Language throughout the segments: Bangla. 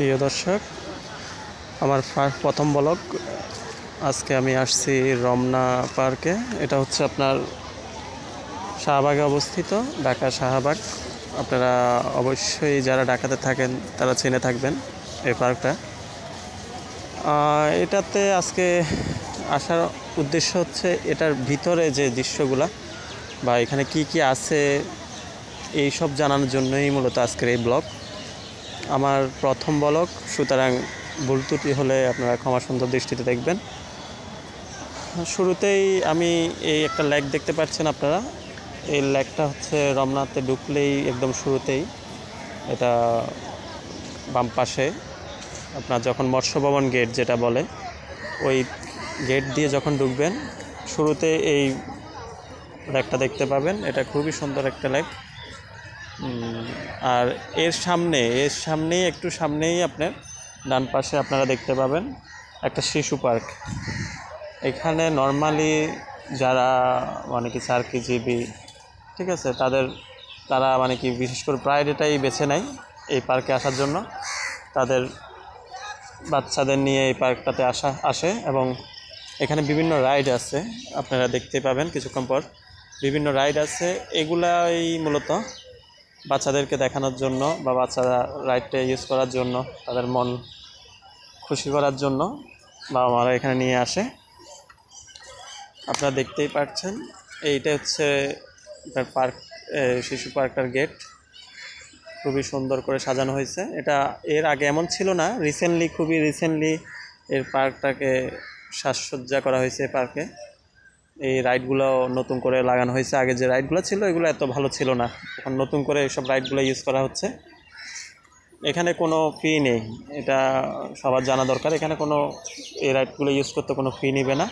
প্রিয় দর্শক, আমার প্রথম ব্লগ। আজকে আমি আসছি রমনা পার্কে। এটা হচ্ছে আপনার শাহবাগে অবস্থিত, ঢাকা শাহবাগ। আপনারা অবশ্যই যারা ঢাকাতে থাকেন তারা চিনে থাকবেন এই পার্কটা। এটাতে আজকে আসার উদ্দেশ্য হচ্ছে এটার ভিতরে যে দৃশ্যগুলা বা এখানে কি কি আছে এই সব জানানোর জন্যই মূলত আজকের এই ব্লগ। আমার প্রথম ব্লগ, সুতরাং ভুল ত্রুটি হলে আপনারা ক্ষমা সুন্দর দৃষ্টিতে দেখবেন। শুরুতেই আমি এই একটা লেক দেখতে পাচ্ছেন আপনারা। এই লেকটা হচ্ছে রমনাতে ঢুকলেই একদম শুরুতেই, এটা বাম পাশে আপনার যখন মৎস্য ভবন গেট যেটা বলে, ওই গেট দিয়ে যখন ঢুকবেন শুরুতে এই লেকটা দেখতে পাবেন। এটা খুবই সুন্দর একটা লেক। আর এর সামনেই একটু সামনেই আপনার ডান পাশে আপনারা দেখতে পাবেন একটা শিশু পার্ক। এখানে নর্মালি যারা মানে কি চাকরিজীবী, ঠিক আছে, তারা মানে কি বিশেষ করে প্রায়োরিটাই বেছে নেয় এই পার্কে আসার জন্য। তাদের বাচ্চাদের নিয়ে এই পার্কটাতে আসে এবং এখানে বিভিন্ন রাইড আছে, আপনারা দেখতে পাবেন কিছুক্ষণ পর। বিভিন্ন রাইড আছে, এগুলাই মূলত বাচ্চাদেরকে দেখানোর জন্য বা বাচ্চারা রাইডটা ইউজ করার জন্য, তাদের মন খুশি করার জন্য বাবা মারা এখানে নিয়ে আসে। আপনারা দেখতেই পাচ্ছেন এইটা হচ্ছে পার্ক, শিশু পার্কটার গেট। খুবই সুন্দর করে সাজানো হয়েছে। এটা এর আগে এমন ছিল না, খুবই রিসেন্টলি এর পার্কটাকে সাজসজ্জা করা হয়েছে। পার্কে এই রাইডগুলো নতুন করে লাগানো হয়েছে। আগে যে রাইডগুলো ছিল এগুলো এত ভালো ছিল না, এখন নতুন করে এইসব রাইডগুলো ইউজ করা হচ্ছে। এখানে কোনো ফি নেই, এটা সবার জানা দরকার। এখানে কোনো এই রাইডগুলো ইউজ করতে কোনো ফি নেবে না।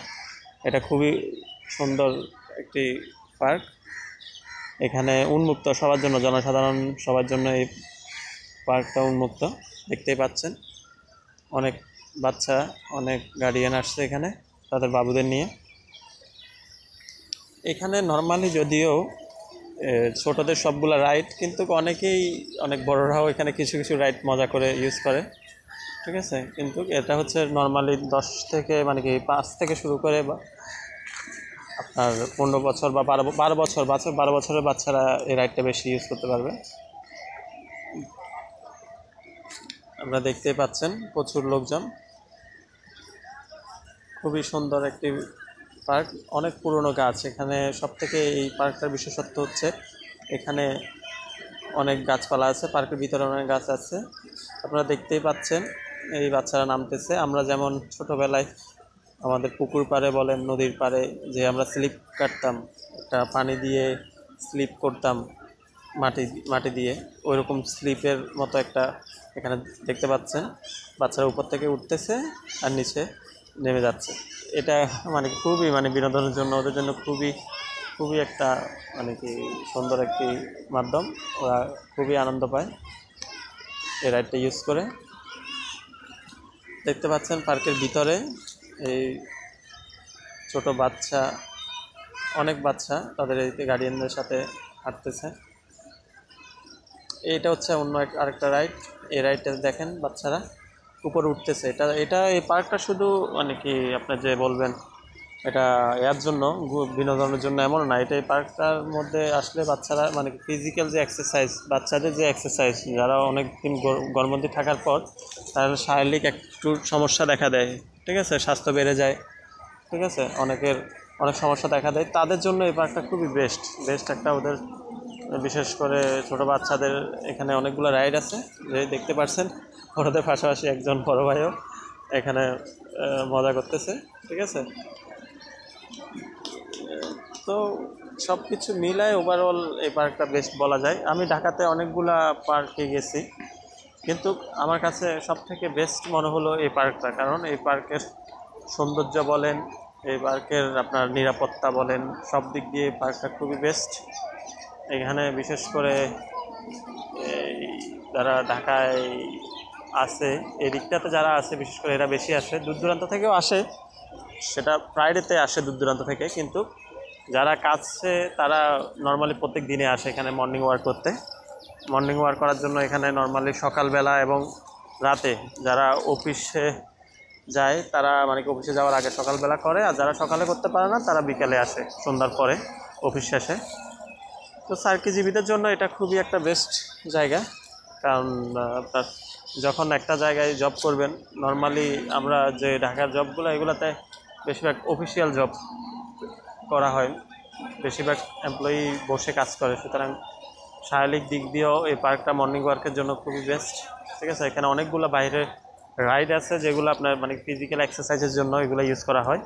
এটা খুবই সুন্দর একটি পার্ক। এখানে উন্মুক্ত সবার জন্য, জনসাধারণ সবার জন্য এই পার্কটা উন্মুক্ত। দেখতেই পাচ্ছেন অনেক বাচ্চা, অনেক গার্ডিয়ান আসছে এখানে তাদের বাবুদের নিয়ে। এখানে নর্মালি যদিও ছোটদের সবগুলো রাইড, কিন্তু অনেক বড়রাও এখানে কিছু কিছু রাইড মজা করে ইউজ করে, ঠিক আছে। কিন্তু এটা হচ্ছে নর্মালি 10 থেকে মানে কি 5 থেকে শুরু করে বা আপনার 15 বছর বা 12 বছরের বাচ্চারা এই রাইডটা বেশি ইউজ করতে পারবে। আপনারা দেখতেই পাচ্ছেন প্রচুর লোকজন। খুবই সুন্দর একটি পার্ক, অনেক পুরনো গাছ। এখানে সবথেকে এই পার্কটার বিশেষত্ব হচ্ছে এখানে অনেক গাছপালা আছে, পার্কের ভিতরে অনেক গাছ আছে। আপনারা দেখতেই পাচ্ছেন এই বাচ্চারা নামতেছে। আমরা যেমন ছোটোবেলায় আমাদের পুকুর পাড়ে বলেন, নদীর পাড়ে যে আমরা স্লিপ কাটতাম, একটা পানি দিয়ে স্লিপ করতাম মাটি দিয়ে, ওইরকম স্লিপের মতো একটা এখানে দেখতে পাচ্ছেন। বাচ্চারা উপর থেকে উঠতেছে আর নিচে নেমে যাচ্ছে। এটা মানে খুবই বিনোদনের জন্য, ওদের জন্য খুবই খুবই একটা মানে কি সুন্দর একটি মাধ্যম। ওরা খুবই আনন্দ পায় এই রাইডটা ইউজ করে। দেখতে পাচ্ছেন পার্কের ভিতরে এই ছোট বাচ্চা, অনেক বাচ্চা তাদের এই গার্ডিয়ানদের সাথে হাঁটতেছে। এইটা হচ্ছে অন্য আরেকটা রাইড। এই রাইডটা দেখেন বাচ্চারা উপরে উঠতেছে। এই পার্কটা শুধু মানে কি আপনার যে বলবেন এটা এর জন্য বিনোদনের জন্য এমন না। এই পার্কটার মধ্যে আসলে বাচ্চারা মানে ফিজিক্যাল যে এক্সারসাইজ, বাচ্চাদের যে এক্সারসাইজ, যারা অনেক দিন গর্ভবতী থাকার পর তার শারীরিক একটু সমস্যা দেখা দেয়, ঠিক আছে, স্বাস্থ্য বেড়ে যায়, ঠিক আছে, অনেক সমস্যা দেখা দেয়, তাদের জন্য এই পার্কটা খুবই বেস্ট একটা। ওদের বিশেষ করে ছোট বাচ্চাদের এখানে অনেকগুলো রাইড আছে, যে দেখতে পাচ্ছেন। ওদের পাশাপাশি একজন বড় ভাইও এখানে মজা করতেছে, ঠিক আছে। তো সব কিছু মিলায় ওভারঅল এই পার্কটা বেস্ট বলা যায়। আমি ঢাকাতে অনেকগুলা পার্কে গেছি, কিন্তু আমার কাছে সব থেকে বেস্ট মনে হলো এই পার্কটা। কারণ এই পার্কের সৌন্দর্য বলেন, এই পার্কের আপনার নিরাপত্তা বলেন, সব দিক দিয়ে এই পার্কটা খুবই বেস্ট। এখানে বিশেষ করে যারা ঢাকায় আছে, এই দিকটাতে যারা আছে বিশেষ করে এরা বেশি আসে, দূর দূরান্ত থেকেও আসে, সেটা ফ্রাইডেতে আসে দূর দূরান্ত থেকে। কিন্তু যারা কাছে তারা নর্মালি প্রত্যেক দিনে আসে এখানে মর্নিং ওয়াক করার জন্য। এখানে নর্মালি সকালবেলা এবং রাতে যারা অফিসে যায় তারা মানে কি অফিসে যাওয়ার আগে সকালবেলা করে, আর যারা সকালে করতে পারে না তারা বিকেলে আসে সন্ধ্যার পরে অফিস শেষে। তো চাকরিজীবীদের জন্য এটা খুবই একটা বেস্ট জায়গা, কারণ আপনার যখন একটা জায়গায় জব করবেন, নর্মালি আমরা যে ঢাকার জবগুলো এগুলোতে বেশিরভাগ অফিসিয়াল জব করা হয়, বেশিরভাগ এমপ্লয়ি বসে কাজ করে, সুতরাং শারীরিক দিক দিয়েও এই পার্কটা মর্নিং ওয়ার্কের জন্য খুবই বেস্ট। ঠিক আছে, এখানে অনেকগুলো বাইরে রাইড আছে যেগুলো আপনার মানে ফিজিক্যাল এক্সারসাইজের জন্য এগুলো ইউজ করা হয়।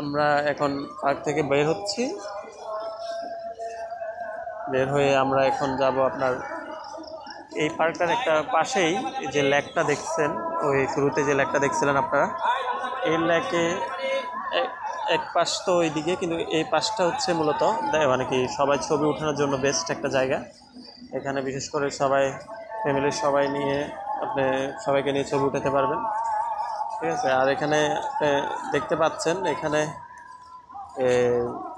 আমরা এখন পার্ক থেকে বের হচ্ছি, বের হয়ে আমরা এখন যাব আপনার এই পার্কটার একটা পাশেই যে লেকটা দেখছেন, ওই শুরুতে যে লেকটা দেখছিলেন আপনারা, এই লেকে এক পাশ তো ওইদিকে, কিন্তু এই পাশটা হচ্ছে মূলত মানে কি সবাই ছবি ওঠানোর জন্য বেস্ট একটা জায়গা। এখানে বিশেষ করে সবাই ফ্যামিলির সবাই নিয়ে আপনি সবাইকে নিয়ে ছবি উঠাতে পারবেন। ঠিক আছে, আর এখানে দেখতে পাচ্ছেন এখানে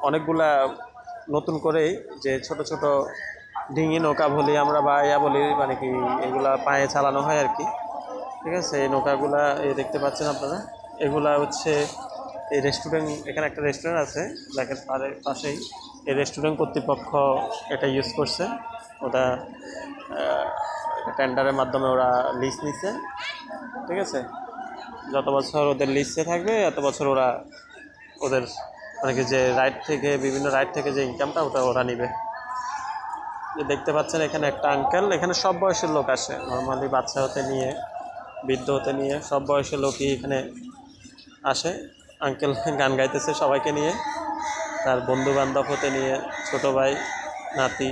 অনেকগুলা নতুন করেই যে ছোট ছোট ডিঙি নৌকা বলি আমরা বা ইয়া বলি, মানে কি এগুলা পায়ে চালানো হয় আর কি। ঠিক আছে, এই নৌকাগুলা দেখতে পাচ্ছেন আপনারা, এগুলা হচ্ছে এই রেস্টুরেন্ট, এখানে একটা রেস্টুরেন্ট আছে লেকের পাশেই, এই রেস্টুরেন্ট কর্তৃপক্ষ এটা ইউজ করছে, ওটা টেন্ডারের মাধ্যমে ওরা লিজ নিচ্ছে। ঠিক আছে, যত বছর ওদের লিজে থাকবে এত বছর ওরা ওদের মানে কি যে রাইড থেকে বিভিন্ন রাইড থেকে যে ইনকামটা ওটা ওরা নিবে। যে দেখতে পাচ্ছেন এখানে একটা আঙ্কেল, এখানে সব বয়সের লোক আসে, নর্মালি বাচ্চা হতে নিয়ে বৃদ্ধ হতে নিয়ে সব বয়সের লোকই এখানে আসে। আঙ্কেল গান গাইতেছে সবাইকে নিয়ে, তার বন্ধু বান্ধব হতে নিয়ে ছোট ভাই নাতি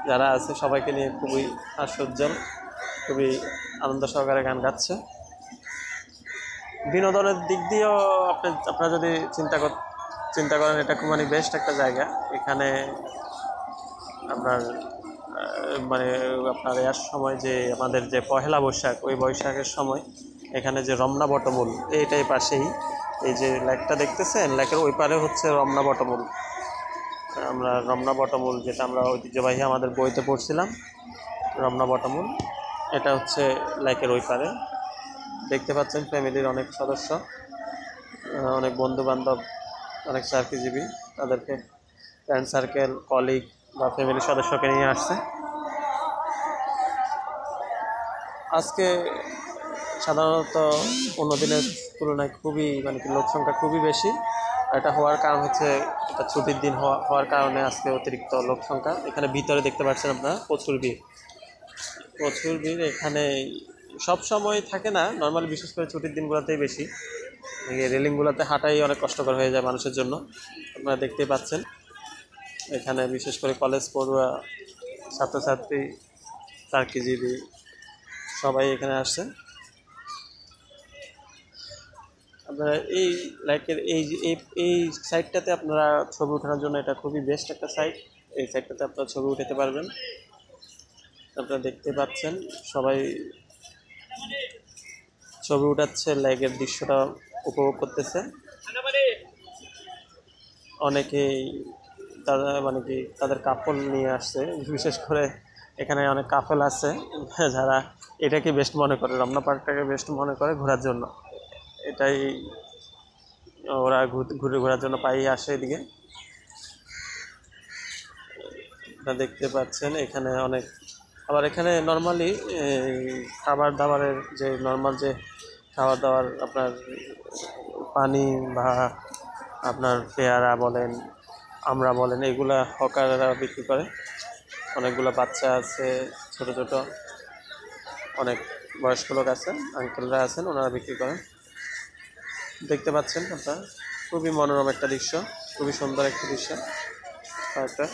যারা আছে সবাইকে নিয়ে খুবই হাস্যোজ্জ্বল, খুবই আনন্দ সহকারে গান গাচ্ছে। বিনোদনের দিক দিয়েও আপনারা যদি চিন্তা করেন এটা খুব মানে বেস্ট একটা জায়গা। এখানে আপনার মানে আপনার এর সময় যে আমাদের যে পহেলা বৈশাখ, ওই বৈশাখের সময় এখানে যে রমনা বটমূল এইটাই পাশেই, এই যে লেকটা দেখতেছেন লেকের ওই পারে হচ্ছে রমনা বটমূল। আমরা রমনা বটমূল যেটা আমরা ঐতিহ্যবাহী আমাদের বইতে পড়ছিলাম, রমনা বটমূল এটা হচ্ছে লেকের ওই পারে। দেখতে পাচ্ছেন ফ্যামিলির অনেক সদস্য, অনেক বন্ধু বান্ধব, অনেক চাকরিজীবী তাদেরকে ফ্রেন্ড সার্কেল কলিগ বা ফ্যামিলির সদস্যকে নিয়ে আসছে। আজকে সাধারণত অন্য দিনের তুলনায় খুবই মানে কি লোক সংখ্যা খুবই বেশি। এটা হওয়ার কারণ হচ্ছে এটা ছুটির দিন হওয়ার কারণে আজকে অতিরিক্ত লোক সংখ্যা। এখানে ভিতরে দেখতে পাচ্ছেন আপনারা প্রচুর ভিড়। এখানে সব সময় থাকে না, নর্মালি বিশেষ করে ছুটির দিনগুলোতেই বেশি। রেলিংগুলোতে হাঁটাই অনেক কষ্টকর হয়ে যায় মানুষের জন্য, আপনারা দেখতেই পাচ্ছেন। এখানে বিশেষ করে কলেজ পড়ুয়া ছাত্রছাত্রী চাকরিজীবী সবাই এখানে আসছে। আপনারা এই লাইকের এই সাইটটাতে আপনারা ছবি ওঠানোর জন্য এটা খুবই বেস্ট একটা সাইট। এই সাইটটাতে আপনারা ছবি উঠাতে পারবেন। আপনারা দেখতে পাচ্ছেন সবাই ছবি উঠাচ্ছে, লেকের দৃশ্যটা উপভোগ করতেছে। অনেকেই তারা মানে কি তাদের কাপল নিয়ে আসছে, বিশেষ করে এখানে অনেক কাপল আছে যারা এটাকে বেস্ট মনে করে, রমনা পার্কটাকে বেস্ট মনে করে ঘোরার জন্য। এটাই ওরা ঘোরার জন্য পাই আসে এদিকে। দেখতে পাচ্ছেন এখানে অনেক, আবার এখানে নর্মালি খাবার দাবারের যে নর্মাল যে খাবার দাবার আপনার পানি বা আপনার পেয়ারা বলেন আমরা বলেন এগুলা হকাররা বিক্রি করে। অনেকগুলো বাচ্চা আছে, ছোট ছোট অনেক বয়স্ক লোক আছে, আঙ্কেলরা আছেন, ওনারা বিক্রি করেন। দেখতে পাচ্ছেন আপনারা খুবই মনোরম একটা দৃশ্য, খুবই সুন্দর একটা দৃশ্য। একটা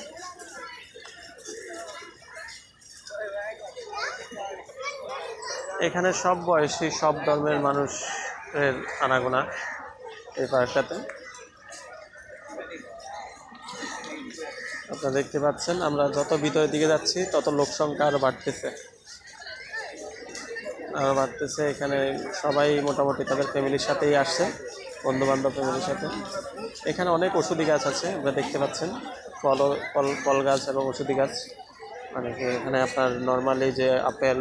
এখানে সব বয়সী সব ধর্মের মানুষের আনাগোনা এই পার্কটাতে। আপনারা দেখতে পাচ্ছেন আমরা যত ভিতরের দিকে যাচ্ছি তত লোক সংখ্যা আরও বাড়তেছে। এখানে সবাই মোটামুটি তাদের ফ্যামিলির সাথেই আসছে, বন্ধুবান্ধব ফ্যামিলির সাথে। এখানে অনেক ওষুধি গাছ আছে, আপনারা দেখতে পাচ্ছেন ফল গাছ এবং ওষুধি গাছ মানে কি এখানে আপনার নর্মালি যে আপেল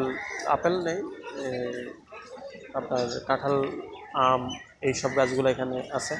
আপেল নেই, আপনার কাঁঠাল, আম, এইসব গাছগুলো এখানে আছে।